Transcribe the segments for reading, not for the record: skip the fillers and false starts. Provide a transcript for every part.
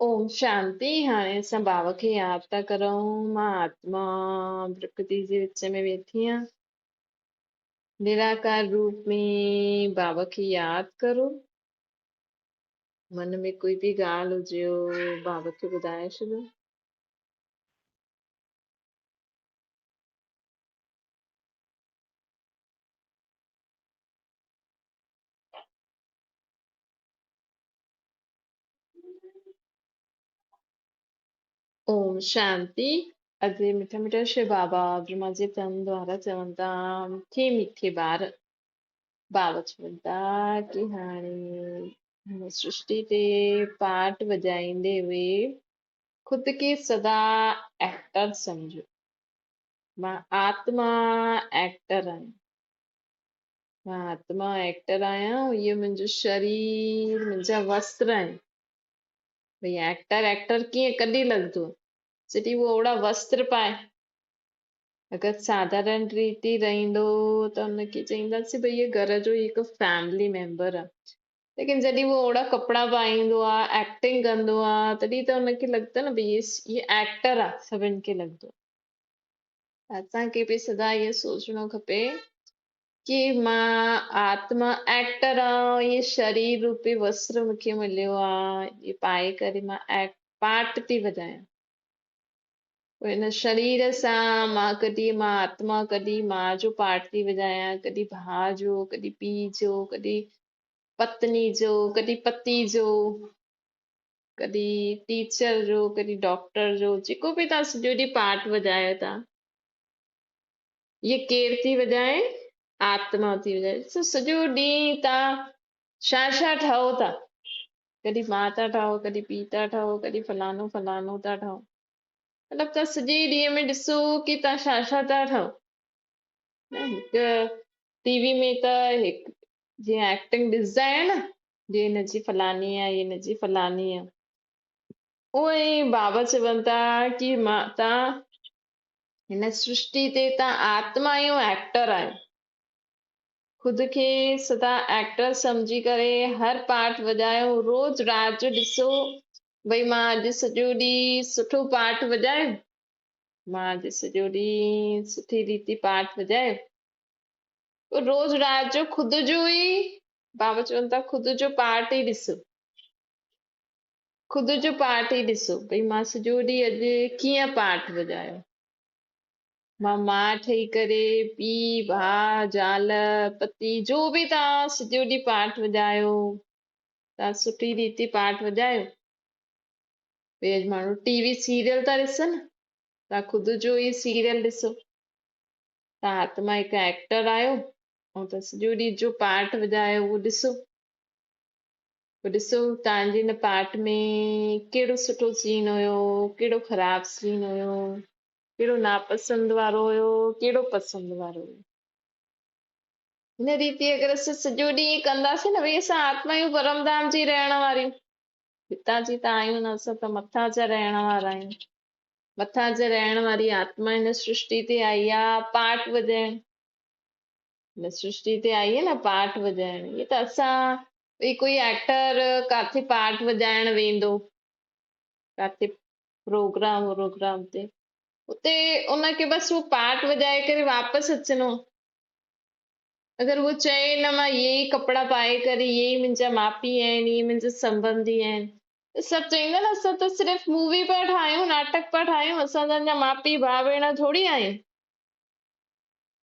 ओम शांति। हाणे असां बाबा खे यादि था करूं। मां आत्मा प्रकृति जे विच में वेठी आहियां। निराकार रूप में बाबा खे यादि करो। मन में कोई भी ॻाल्हि हुजेव बाबा खे ॿुधाए छॾियो। ओम शांति। अॼु मिठा मिठा शिव बाबा ब्रह्मा जे तन द्वारा चवनि था, मीठे मीठे ॿार बाबा चवनि था कि हाणे हिन सृष्टि ते पार्ट वॼाईंदे हुए खुद खे सदा एक्टर समझो। मां आत्मा एक्टर आहियां। मां आत्मा एक्टर आहियां। इहो मुंहिंजो शरीर मुंहिंजा वस्त्र आहिनि। भई एक्टर कीअं कॾहिं लॻंदो जॾहिं उहो ओड़ा वस्त्र पाए। अगरि साधारण रीति रहंदो त हुनखे चईंदासीं भई इहे घर जो हिकु फैमिली मेंबर आहे। लेकिन जॾहिं उहो ओड़ा कपिड़ा पाईंदो आहे, एक्टिंग कंदो आहे, तॾहिं त हुनखे लॻंदो न भई इहे एक्टर आहे। सभिनि खे लॻंदो। असांखे बि सदा इहो सोचणो खपे कि मां आत्मा एक्टर आहियां। ये शरीर रूपी वस्त्र मूंखे मिलियो आहे। ये पाए करे मां पार्ट थी वॼायां। हिन शरीर सां मां आत्मा कॾहिं मां जो पार्ट थी वॼायां, कॾहिं भाउ जो, कॾहिं पीउ जो, कॾहिं पत्नी जो, कॾहिं पति जो, कॾहिं टीचर जो, कॾहिं डॉक्टर जो। जेको बि तव्हां सॼो ॾींहुं पार्ट वॼायो था, ये केर थी वॼाए? आत्मा थी वॼाए। सॼो ॾींहुं तव्हां छा ठहो था? कॾहिं माउ था ठहो, कॾहिं पीउ था ठहो, कॾहिं फलानो फलानो था ठहो। मतिलबु तव्हां सॼे ॾींहं में ॾिसो कि तव्हां छा था ठहो। हिकु टीवी में त हिकु जीअं एक्टिंग ॾिसंदा आहियो न, जे हिनजी फलानी आहे, ये हिनजी फलानी आहे। उहो ई बाबा चवनि था कि मां तव्हां हिन सृष्टि ते तव्हां आत्मा आहियो, एक्टर आहियो। खुद खे सदा एक्टर समझी करे हर पार्ट वॼायो। रोज रात जो ॾिसो भई मां अॼु सॼो ॾींहुं सुठो पार्ट वॼायो, मां अॼु सॼो ॾींहुं सुठी रीति पार्ट वॼायो। रोज रात जो खुद जो ई बाबा चवनि था खुद जो पार्ट ई ॾिसो। खुद जो पार्ट ई ॾिसो भई मां सॼो ॾींहुं अॼु कीअं पार्ट वॼायो। मां माउ ठही करे, पीउ, भाउ, ज़ाल, पति, जो बि तव्हां सॼो ॾींहुं पार्ट वॼायो, तव्हां सुठी रीति पार्ट वॼायो। भई अॼु माण्हू टीवी सीरियल था ॾिसनि, तव्हां खुद जो ई सीरियल ॾिसो। तव्हां आत्मा हिकु एक्टर आहियो ऐं तव्हां सॼो ॾींहुं जो पार्ट वॼायो उहो ॾिसो। पोइ ॾिसो तव्हांजे हिन पार्ट में कहिड़ो सुठो सीन हुयो, कहिड़ो ख़राबु सीन हुयो, कहिड़ो नापसंद वारो हुयो, कहिड़ो पसंदि वारो हुयो। हिन रीति अगरि असां सॼो ॾींहुं कंदासीं न, भई असां आत्मा आहियूं परमधाम जी रहण वारियूं। पिता जी त आहियूं न, असां त मथां जा रहण वारा आहियूं। मथां जा रहण वारी आत्मा हिन सृष्टि ते आई आहे पार्ट वॼाइण। हिन सृष्टि ते आई आहे न पार्ट वॼाइण। इहे त असां भई कोई एक्टर काथे पार्ट वॼाइण वेंदो, काथे प्रोग्राम ते, उते उनखे बसि उहो पार्ट वॼाए करे वापसि अचिणो। अगरि उहो चए न मां इहे ई कपिड़ा पाए करे, इहे ई मुंहिंजा माउ पीउ आहिनि, इहे मुंहिंजा संबंधी आहिनि, त सभु चईंदा न असां त सिर्फ़ु मूवी पिया ठाहियूं, नाटक पिया ठाहियूं, असां त अञा माउ पीउ भाउ भेण थोरी आहियूं।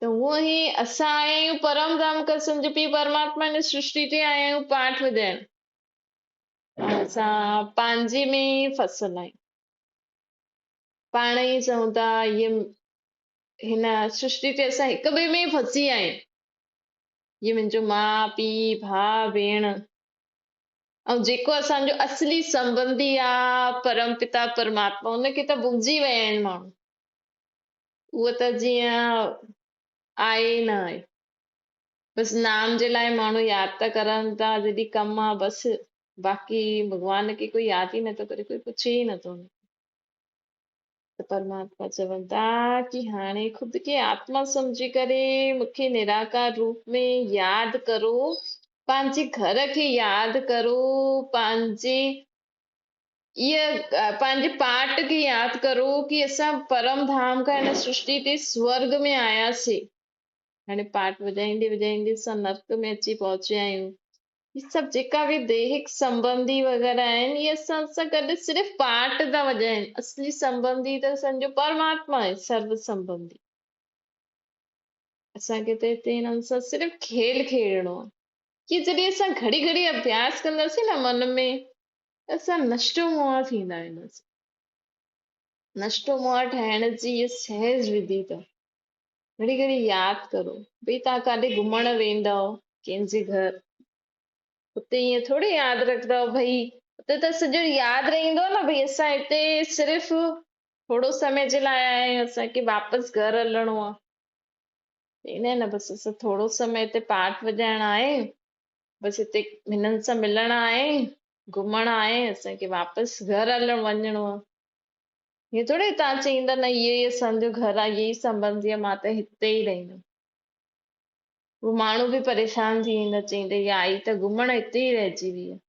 त उहो ई असां आया आहियूं परमधाम कसम जो पीउ परमात्मा हिन सृष्टि ते आया आहियूं पाठ वॼाइण। असां पंहिंजे में ई फसियल आहियूं। पाण ई चऊं था हिन सृष्टि ते असां हिक ॿिए में ई फसी आहियूं। इहे मुंहिंजो माउ पीउ भाउ भेण, ऐं जेको असांजो असली संबंधी आहे परम पिता परमात्मा, उनखे त भुलिजी विया आहिनि माण्हू। उहो त जीअं आहे न आहे, बसि नाम जे लाइ माण्हू यादि था करनि था जॾहिं कमु आहे बसि। बाक़ी भॻवान खे कोई यादि ई नथो करे, कोई पुछे ई नथो। त परमात्मा चवनि था कि हाणे खुद खे आत्मा समझी करे मूंखे निराकार रूप में यादि करो। पंहिंजे घर खे यादि करो, पंहिंजे ये पंहिंजे पाठ खे यादि करो कि असां परम धाम खां हिन सृष्टि ते स्वर्ग में आयासीं। हाणे पाठ वॼाईंदे वॼाईंदे असां नर्क में अची पहुचिया आहियूं। ये सभु जेका बि दैहिक संबंधी वग़ैरह आहिनि इहे असां सां गॾु सिर्फ़ु पाठ था वॼाइनि। असली संबंधी त असांजो परमात्मा आहे, सर्व संबंधी। असांखे त हिते हिननि सां सिर्फ़ु खेल खेॾणो आहे कि जॾहिं असां घड़ी घड़ी अभ्यास कंदासीं न मन में त असां नष्टो मोह थींदा वेंदासीं। नष्टो मोह ठाहिण जी इहा सहज विधि अथव। घड़ी घड़ी यादि करो भई तव्हां काॾे घुमण वेंदव कंहिंजे घर, उते ईअं थोड़ी यादि रखंदव भई उते त सॼो यादि रहंदो न भई असां हिते सिर्फ़ु थोरो समय जे लाइ आया आहियूं, असांखे वापसि घर हलणो आहे। ईअं न बसि असां थोरो समय हिते पाठ वॼाइण आहे, बसि हिते हिननि सां मिलण आहे, घुमण आहे, असांखे वापसि घर हलण वञिणो आहे। हीअं थोड़ी तव्हां चईंदा न इहो ई असांजो घर आहे, इहे ई संबंधी आहे, मां त हिते ई रहंदमि। उहो माण्हू बि परेशान थी वेंदा चईंदा इहा आई त घुमण हिते ई रहिजी वई आहे।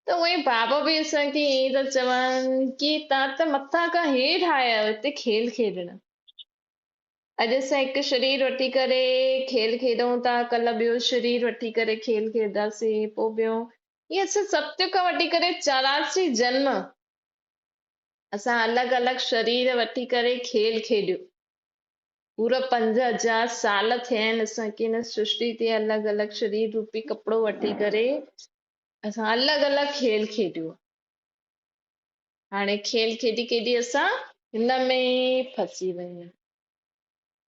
त उहे बाबा बि असांखे ईअं था चवनि कि तव्हां त मथां खां हेठि आया आहियो हिते खेल खेॾण। अॼु असां हिकु शरीर वठी करे खेल खेॾूं था, कल्ह ॿियो शरीर वठी करे खेल खेॾंदासीं, पोइ ॿियो ईअं असां सत्य खां वठी करे 84 जन्म असां अलॻि अलॻि शरीर वठी करे खेल खेॾियो। पूरा 5000 साल थिया आहिनि असांखे हिन सृष्टि ते अलॻि अलॻि शरीर रूपी कपिड़ो वठी करे असां अलॻि अलॻि खेल खेॾियो। हाणे खेल खेॾी खेॾी असां हिन में फसी विया आहियूं।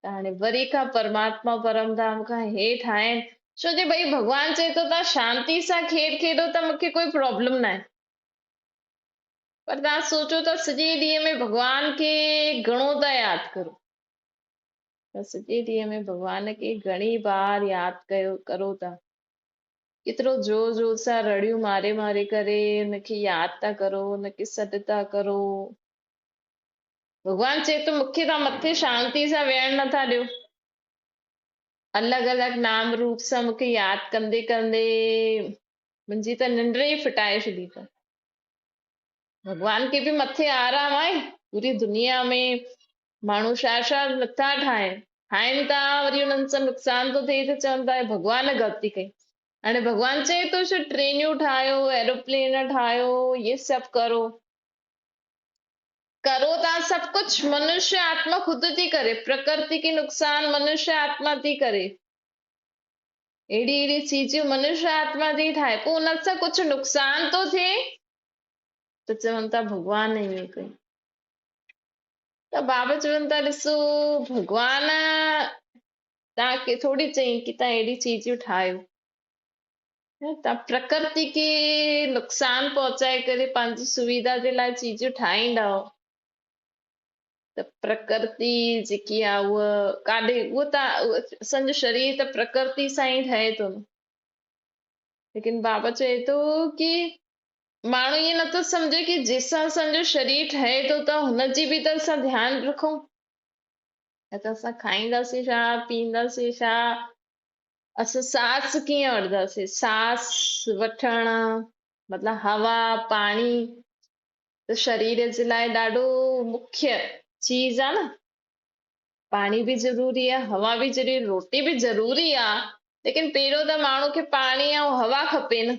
त हाणे वरी खां परमात्मा परमधाम खां हेठि आहिनि छो जे भई भॻवानु चए थो तव्हां शांति सां खेल खेॾो त मूंखे कोई प्रॉब्लम न आहे। पर तव्हां सोचो था सॼे ॾींहं में भॻवान खे घणो था यादि करो, त सॼे ॾींहं में भॻवान खे घणी बार यादि करो था, केतिरो जोर जोर सां रड़ियूं मारे मारे करे हुनखे यादि था करो, हुनखे सॾु था करो। भॻवानु चए थो मूंखे तव्हां मथे शांति सां वेहण नथा ॾियो। अलॻि अलॻि नाम रूप सां मूंखे यादि कंदे कंदे मुंहिंजी त निंड ई फिटाए छॾी अथव। भॻवान खे बि मथे आराम आहे। पूरी दुनिया में माण्हू छा छा नथा ठाहिनि था, वरी हुननि सां नुक़सान थो थिए त चवनि था भॻवान ग़लती कई। हाणे भॻवानु चए थो छो ट्रेनियूं ठाहियो, एरोप्लेन ठाहियो, ये सभु करो था सब कुछ मनुष्य आत्मा खुद थी करे, प्रकृति के नुकसान मनुष्य आत्मा थी करे। एड़ी एड़ी चीजूं मनुष्य आत्मा थी ठाहे, पोइ उन सां कुझु नुक़सान थो थिए त चवनि था भॻवान ईअं कई। त बाबा चवनि था ॾिसो भॻवान तव्हांखे थोड़ी चई कि तव्हां अहिड़ी चीजूं ठाहियो, तव्हां प्रकृति खे नुक़सान पहुचाए करे पंहिंजी सुविधा जे लाइ चीजूं ठाहींदव त प्रकृति जेकी आहे उहा काॾे असांजो शरीर त प्रकृति सां ई ठहे थो न। लेकिन बाबा चए थो कि माण्हू ईअं नथो सम्झे कि जंहिंसां असांजो शरीर ठहे थो त हुनजी बि त असां ध्यानु रखूं। त असां खाईंदासीं छा, पीअंदासीं छा, असां सांस कीअं वठंदासीं, सांस वठण मतिलबु हवा पाणी त शरीर जे लाइ ॾाढो मुख्य चीज आहे न। पाणी बि ज़रूरी आहे, हवा बि ज़रूरी, रोटी बि ज़रूरी आहे, लेकिन पहिरियों त माण्हू खे पाणी ऐं हवा खपे न।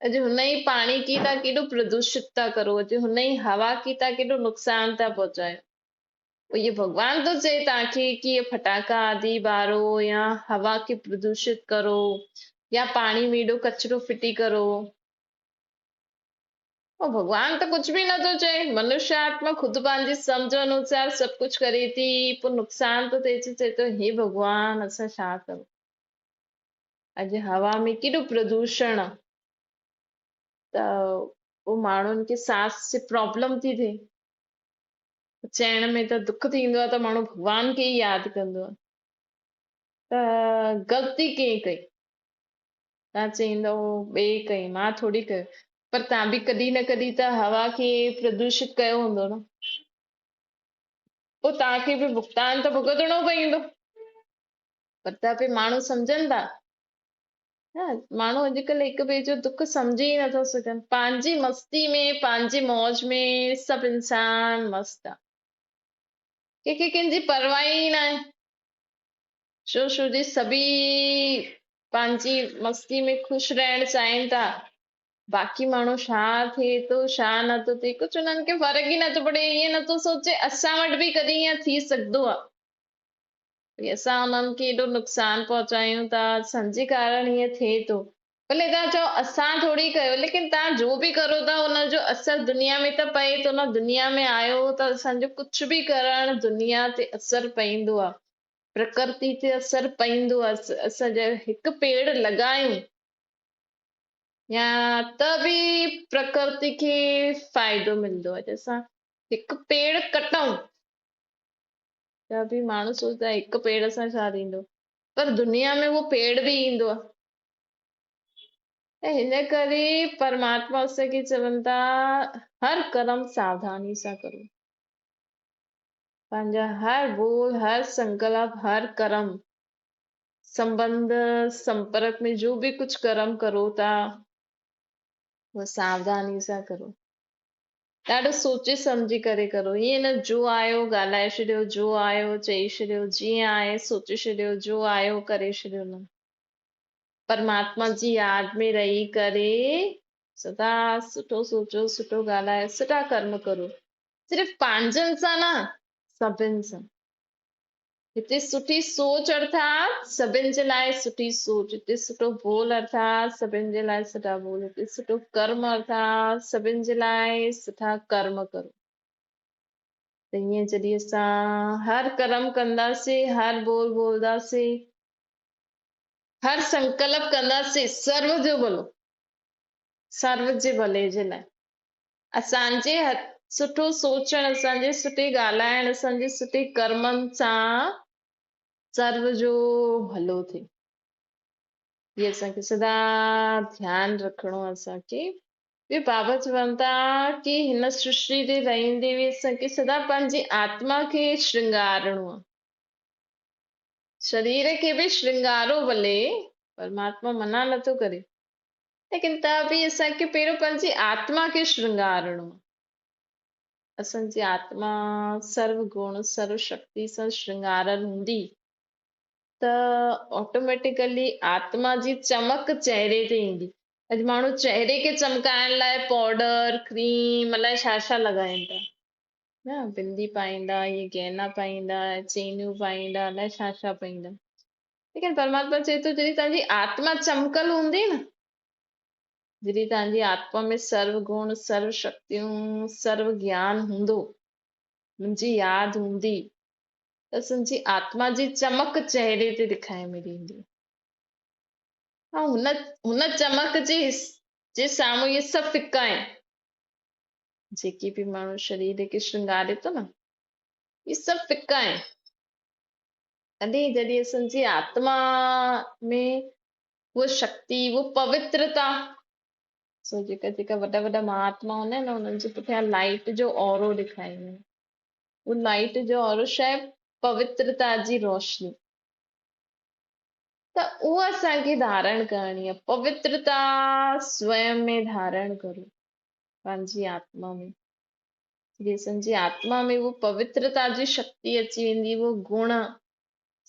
अॼु हुन ई पाणी की तव्हां केॾो प्रदूषित था करो, अॼु हुन ई हवा की तव्हां केॾो नुक़सान था पहुचायो। ये भगवान तो चए तव्हांखे कि ये फटाका आदि ॿारो या हवा खे प्रदूषित करो या पाणी में एॾो कचिरो फिटी करो। और भगवान त कुझु बि नथो चए, मनुष्य आत्मा ख़ुदि पंहिंजी सम्झ अनुसार सभु कुझु करे थी, पोइ नुक़सान थो थिए, चए थो हे भॻवान असां छा करूं। अॼु हवा में केॾो प्रदूषण आहे त पोइ माण्हुनि खे सांस जी प्रॉब्लम थी थिए। चइण में त दुख थींदो आहे त माण्हू भॻवान खे ई यादि कंदो आहे। त ग़लती कंहिं कई, तव्हां चईंदव ॿिए कई, मां थोड़ी कयो, पर तव्हां बि कॾहिं न कॾहिं त हवा खे प्रदूषित कयो हूंदो न, पोइ तव्हांखे बि भुगतान त भुगतणो पवंदो। पर त बि माण्हू सम्झनि था हा माण्हू अॼुकल्ह हिक ॿिए जो दुख सम्झी ई नथा सघनि, पंहिंजी मस्ती में पंहिंजी मौज में सभु इंसान मस्त आहे, कंहिंखे कंहिंजी परवाह ई न आहे। छो जी सभी पंहिंजी मस्ती में ख़ुशि रहण चाहिनि था। बाक़ी माण्हू छा थिए थो छा नथो थिए कुझु उन्हनि खे फ़र्क़ु ई नथो पए, ईअं नथो सोचे असां वटि बि कॾहिं ईअं थी सघंदो आहे भई असां उन्हनि खे एॾो नुक़सान पहुचायूं था, असांजे कारण ईअं थिए थो। भले तव्हां चओ असां थोरी कयो, लेकिन तव्हां जो बि करो था उनजो असर दुनिया में त पए थो न। दुनिया में आयो त असांजो कुझु बि करण दुनिया ते असर पईंदो आहे, प्रकृति ते असर पईंदो आहे। असां हिकु पेड़ लॻायूं या त बि प्रकृति खे फ़ाइदो मिलंदो आहे। जंहिंसां हिकु पेड़ कटऊं त बि माण्हू सोचदा हिकु पेड़ सां छा थींदो, पर दुनिया में उहो पेड़ बि ईंदो आहे। त हिन करे परमात्मा असांखे चवनि था हर कर्म सावधानी सां करो, पंहिंजा हर बोल हर संकल्प हर कर्म संबंध संपर्क में जो भी कुछ कर्म करो था वो सावधानी सां करो, ॾाढो सोचे सम्झी करे करो। ईअं न जो आयो ॻाल्हाए छॾियो, जो आयो चई छॾियो, जीअं आहे सोचे छॾियो, जो आयो करे छॾियो, न। परमात्मा जी याद में रही करे सदा सुठो सोचो, सुठो ॻाल्हायो, सुठा कर्म करो, सिर्फ़ पंहिंजनि सां न सभिनि सां। हिते सुठी सोच अर्थात सभिनि जे लाइ सुठी सोच, हिते सुठो बोल अर्थात सभिनि जे लाइ सुठा बोल, हिते सुठो कर्म अर्थात सभिनि जे लाइ सुठा कर्म करो। त ईअं जॾहिं असां हर कर्म कंदासीं, हर बोल बोलंदासीं, हर संकल्प कंदासीं सर्व जो भलो, सर्व जे भले जे लाइ, असांजे सुठो सोचण, असांजे सुठे ॻाल्हाइण, असांजे सुठे कर्मनि सां सर्व जो भलो थिए। ये असांखे सदा ध्यानु रखिणो आहे। असांखे ॿियो बाबा चवनि था कि हिन सृष्टि ते रहंदे हुए असांखे सदा पंहिंजी आत्मा खे श्रृंगारणो आहे। शरीर खे बि श्रृंगारो भले, परमात्मा मना नथो करे, लेकिन त बि असांखे पहिरियों पंहिंजी आत्मा खे श्रृंगारणो आहे। असांजी आत्मा सर्व गुण सर्व शक्ति सां श्रृंगारल हूंदी त ऑटोमेटिकली आत्मा जी चमक चेहरे ते ईंदी। अॼु माण्हू चेहरे खे चमकाइण लाइ पाउडर क्रीम अलाए छा छा लॻाइनि था, न बिंदी पाईंदा, ये गहना पाईंदा, चेनियूं पाईंदा, अलाए छा छा पाईंदा, लेकिन परमात्मा चए थो जॾहिं तव्हांजी आत्मा चमकल हूंदी न, जॾहिं तव्हांजी आत्मा में सर्व गुण सर्व शक्तियूं सर्व ज्ञान हूंदो, मुंहिंजी यादि हूंदी, त असांजी आत्मा जी चमक चेहरे ते ॾेखारे में ईंदी। ऐं हुन चमक जे साम्हूं इहे सभु फिका आहिनि, जेके बि माण्हू शरीर खे श्रृंगारे थो न, इहे सभु फिका आहिनि। तॾहिं जॾहिं असांजी आत्मा में वो शक्ति वो पवित्रता, सो जेका जेका वॾा वॾा महात्मा हूंदा आहिनि न, उन्हनि जे पुठियां लाइट जो ऑरो ॾेखारींदा आहिनि। वो लाइट जो ऑरो शायदि पवित्रता जी रोशनी, त उहा असांखे धारण करणी आहे। पवित्रता स्वयं में धारण करो पंहिंजी आत्मा में, जॾहिं असांजी आत्मा में वो पवित्रता जी शक्ति अची वेंदी, वो गुण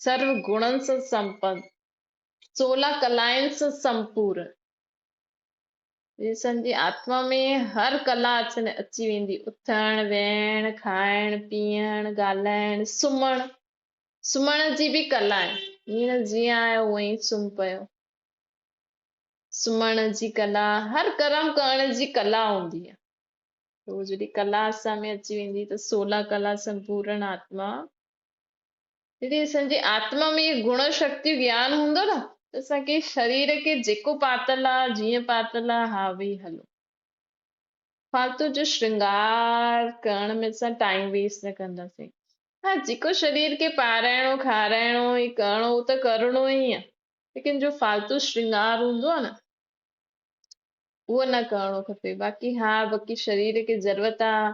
सर्व गुणनि सां संपन्न, 16 कलाउनि सां संपूर्ण, असांजी आत्मा में हर कला अची वेंदी, उथण वेहण खाइण पीअण ॻाल्हाइण सुम्हण, सुम्हण जी बि कला आहे, हीअं न जीअं आयो हूअं ई सुम्ही पियो, सुम्हण जी कला, हर कर्म करण जी कला हूंदी आहे। तो जॾहिं कला असां में अची वेंदी त 16 कला संपूर्ण आत्मा, जॾहिं असांजी आत्मा में गुण शक्ति ज्ञान हूंदो न, त असांखे शरीर खे जेको पातल आहे जीअं पातल आहे हा भई हलो, फालतू जो श्रृंगार करण में असां टाइम वेस्ट न कंदासीं। हा जेको शरीर खे पाराइणो खाराइणो ऐं करिणो उहो त करिणो ई आहे, लेकिन जो फालतू श्रृंगार हूंदो आहे न उहो न करिणो खपे। बाक़ी हा बाक़ी शरीर खे ज़रूरत आहे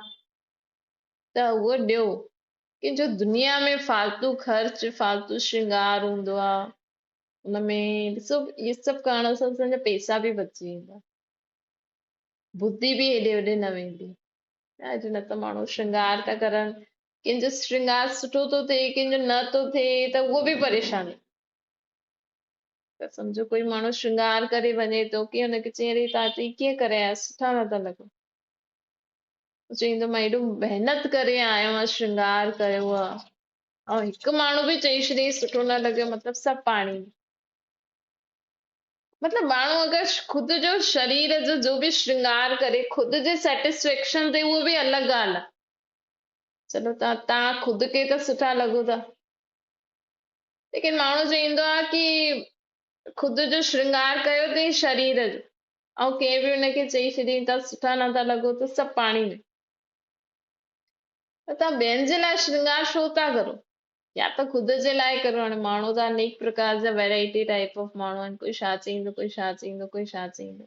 त उहो ॾियो, कि जो दुनिया में फालतू ख़र्च फालतू श्रृंगार हूंदो आहे उनमें ॾिसो इहे सभु करण सां असांजा पैसा बि बची वेंदा, बुद्धि बि हेॾे होॾे न वेंदी। अॼु न त माण्हू श्रृंगार था करनि, कंहिंजो श्रृंगार सुठो थो थिए, कंहिंजो न थो थिए त उहो बि परेशानी। त सम्झो कोई माण्हू श्रृंगार करे वञे थो की हुनखे चई अरे तव्हां कीअं करे आया, सुठा नथा लॻो। चईंदो मां हेॾो महिनत करे आयो आहियां, श्रृंगार कयो आहे, ऐं हिकु माण्हू बि चई छॾे सुठो न लॻियो, मतिलबु सभु पाणी। मतलब माण्हू अगर खुद जो शरीर जो भी श्रृंगार करे खुद जे सेटिस्फेक्शन ते उहो बि अलॻि ॻाल्हि आहे। चलो तव्हां खुद खे त सुठा लॻो था, लेकिन माण्हू चईंदो आहे कि खुद जो श्रृंगार कयो अथई शरीर जो, ऐं कंहिं बि हुनखे चई छॾी तव्हां सुठा नथा लॻो त सभु पाणी में। त तव्हां ॿियनि जे लाइ श्रृंगार छो था करो, या त खुद जे लाइ करो। हाणे माण्हू त अनेक प्रकार जा वैरायटी टाइप ऑफ माण्हू आहिनि, कोई छा चईंदो, कोई छा चईंदो, कोई छा चईंदो।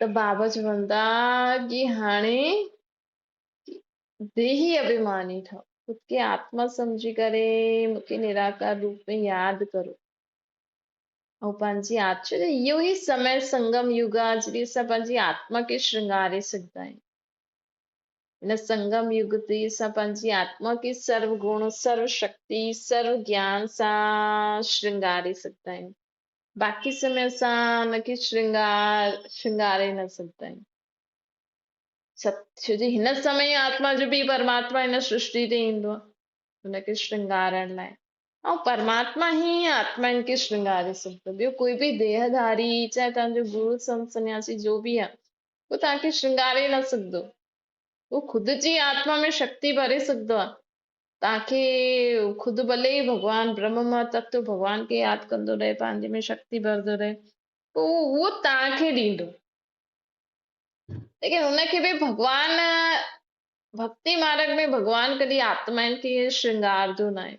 त बाबा चवनि था कि हाणे देही अभिमानी ठहो, खुद खे आत्मा समझी करे मूंखे निराकार रूप में यादि करो, ऐं पंहिंजी आत्मा, इहो ई समय संगम युग आहे जॾहिं असां पंहिंजी आत्मा खे श्रृंगारे सघंदा आहियूं। हिन संगम युग ते असां पंहिंजी आत्मा खे सर्व गुण, सर्व शक्ति, सर्व ज्ञान सां श्रृंगारे सघंदा आहियूं। बाक़ी समय असां हुनखे श्रृंगारे न सघंदा आहियूं। छो जी हिन समय आत्मा जो बि परमात्मा हिन सृष्टि ते ईंदो आहे हुनखे श्रृंगारण लाइ, ऐं परमात्मा ही आत्माउनि खे श्रृंगारे सघंदो। ॿियो कोई बि देहधारी, चाहे तव्हांजो गुरु संत सन्यासी जो बि आहे, उहो तव्हांखे श्रृंगारे न सघंदो। उहो खुद जी आत्मा में शक्ति भरे सघंदो आहे तव्हांखे। खुद भले ई भॻवान ब्रह्म मां तत्व भॻवान खे यादि कंदो रहे, पंहिंजे में शक्ति भरंदो रहे, पोइ उहो तव्हांखे ॾींदो। लेकिन उनखे बि भॻवान, भक्ति मार्ग में भॻवान कॾहिं आत्माउनि खे श्रृंगारंदो न आहे।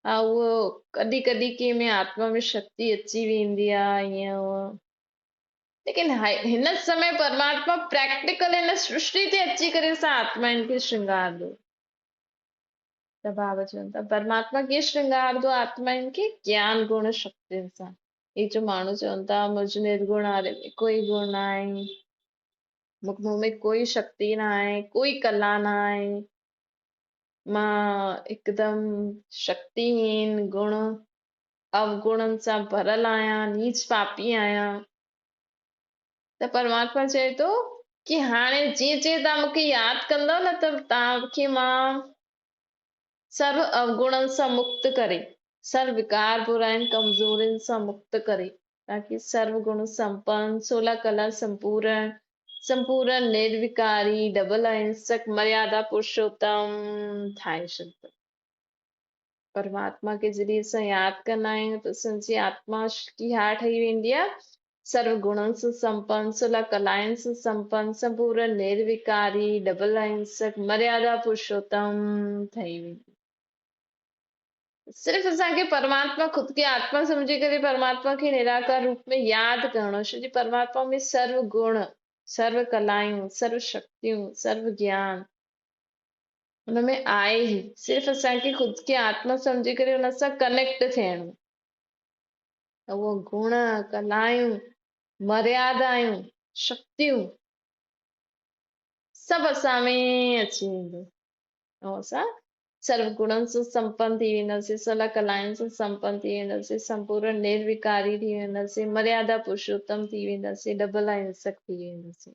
हा, उहो कॾहिं कॾहिं कंहिं में आत्मा में शक्ति अची वेंदी आहे ईअं उअं, लेकिन हिन समय परमात्मा प्रैक्टिकल हिन सृष्टि ते अची करे असां आत्माउनि खे श्रृंगारंदो। त बाबा चवनि था परमात्मा कीअं श्रृंगारंदो आत्माउनि खे, ज्ञान गुण शक्तियुनि सां। हे जो माण्हू चवनि था मुंहिंजो निर्गुण वारे में कोई गुण न आहे, मूं में कोई शक्ति न आहे, कोई कला न आहे, मां हिकदमि शक्तिहीन, गुण अवगुणनि सां भरियल आहियां, नीच पापी आहियां। त परमात्मा चए थो कि हाणे जीअं जीअं तव्हां मूंखे यादि कंदव न त तव्हांखे मां सर्व अवगुणनि सां मुक्त करे, सर्व विकार बुराइनि कमज़ोरियुनि सां मुक्त करे ताकि सर्व गुण संपन्न, 16 कला संपूर्ण, संपूर्ण निर्विकारी, डबल अहिंसक, मर्यादा पुरुषोत्तम ठाहे छॾंदो। परमात्मा खे जॾहिं असां यादि कंदा आहियूं त असांजी आत्मा कीअं ठही वेंदी आहे, सर्व गुणनि सां संपन्न, 16 कलाउनि सां संपन्न, संपूर्ण निर्विकारी, डबल अहिंसक, मर्यादा पुरुषोत्तम ठही वेंदी। सिर्फ़ असांखे परमात्मा खुद खे आत्मा समझी करे परमात्मा खे निराकार रूप में यादि करणो, छो जी परमात्मा में सर्व गुण, सर्व कलायूं, सर्व शक्तियूं, सर्व ज्ञान हुनमें आहे ई। सिर्फ़ असांखे खुद खे आत्मा समझी करे हुन सां कनेक्ट थियणो, त उहो गुण, कलायूं, मर्यादायूं, शक्तियूं सभु असां में अची वेंदो, ऐं असां सर्व गुणनि सां संपन्न थी वेंदासीं, 16 कलाउनि सां संपन्न थी वेंदासीं, संपूर्ण निर्विकारी थी वेंदासीं, मर्यादा पुरुषोत्तम थी वेंदासीं, डबल अहिंसक थी वेंदासीं।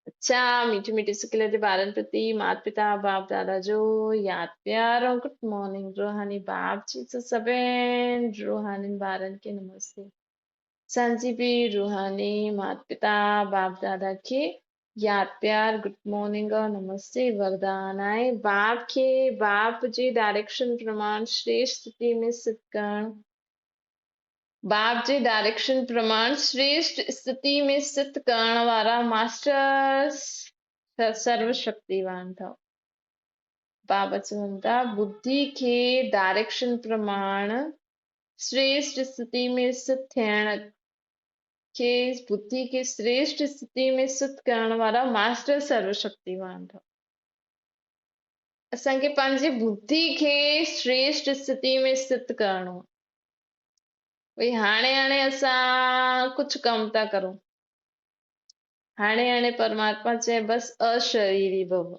अच्छा, मीठी मीठी सिखियल जे ॿारनि प्रति माता पिता बाप दादा जो यादि प्यार ऐं गुड मॉर्निंग। रूहानी बाप जी तो सभिनि रूहानी ॿारनि खे नमस्ते। असांजी बि रूहानी माता पिता बाप दादा खे यादि प्यार गुड मॉर्निंग और नमस्ते वरदान आहे। बाप खे बाप जी डायरेक्शन प्रमाण श्रेष्ठ स्थिति में स्थित करणु, बाप जे डायरेक्शन प्रमाण श्रेष्ठ स्थिति में स्थित करण वारा मास्टर्स सर्व शक्तिवान ठहो। बाबा चवनि था बुद्धि खे डायरेक्शन प्रमाण श्रेष्ठ स्थिति में स्थित थियण खे, बुद्धि खे श्रेष्ठ स्थिति में स्थित करण वारा मास्टर सर्व शक्तिवान ठहो। असांखे पंहिंजी बुद्धि खे श्रेष्ठ स्थिति में स्थित करणो आहे। भई हाणे हाणे असां कुझु कम था करूं, हाणे हाणे परमात्मा चए बस अशरीरी भव,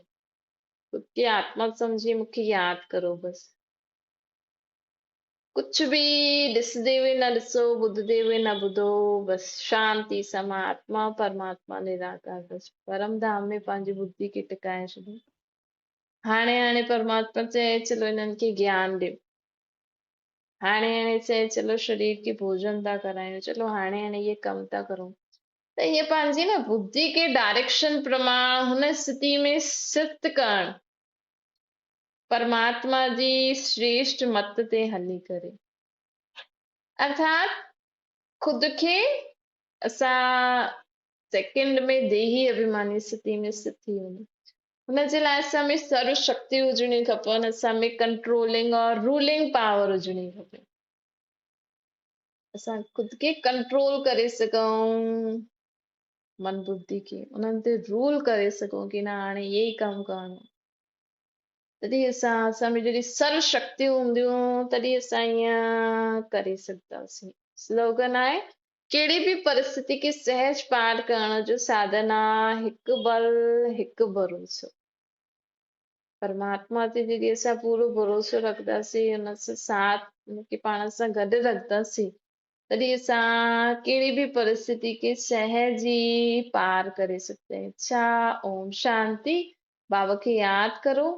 खुद की आत्मा समझी मूंखे याद करो बस। कुछ भी ॾिसदे हुए न ॾिसो, ॿुधदे हुए न ॿुधो, बस शांति समात्मा परमात्मा निराकार बस परम धाम में पंहिंजी बुद्धि खे टिकाए छॾो। हाणे हाणे परमात्मा चए चलो इन्हनि खे ज्ञान ॾियो, हाणे हाणे चए चलो शरीर खे भोजन था करायूं, चलो हाणे हाणे ये कम था करूं। त ये पंहिंजी न बुद्धि के डायरेक्शन प्रमाण हुन स्थिति में स्थित करण, परमात्मा जी श्रेष्ठ मत ते हली करे, अर्थात खुद खे असां सेकंड में देही अभिमानी स्थिति में स्थित थी वञूं। हुन जे लाइ असां में सर्व शक्ति हुजणी खपनि, असां में कंट्रोलिंग और रूलिंग पावर हुजणी खपे। असां खुद खे कंट्रोल करे सघूं, मन बुद्धि खे उन्हनि ते रूल करे सघूं कि न हाणे ये ई कमु करणो। तॾहिं असां में जॾहिं सर्व शक्ति हूंदियूं तॾहिं असां ईअं करे सघंदासीं। स्लोगन आहे, कहिड़ी बि परिस्थिति खे सहज पार करण जो साधन आहे हिकु बल हिकु भरोसो। परमात्मा ते जॾहिं असां पूरो भरोसो रखंदासीं, हुन सां साथ उनखे पाण सां गॾु रखंदासीं, तॾहिं असां कहिड़ी बि परिस्थिति खे सहज ई पार करे सघंदा आहियूं। अच्छा, ओम शांति। बाबा खे यादि करो।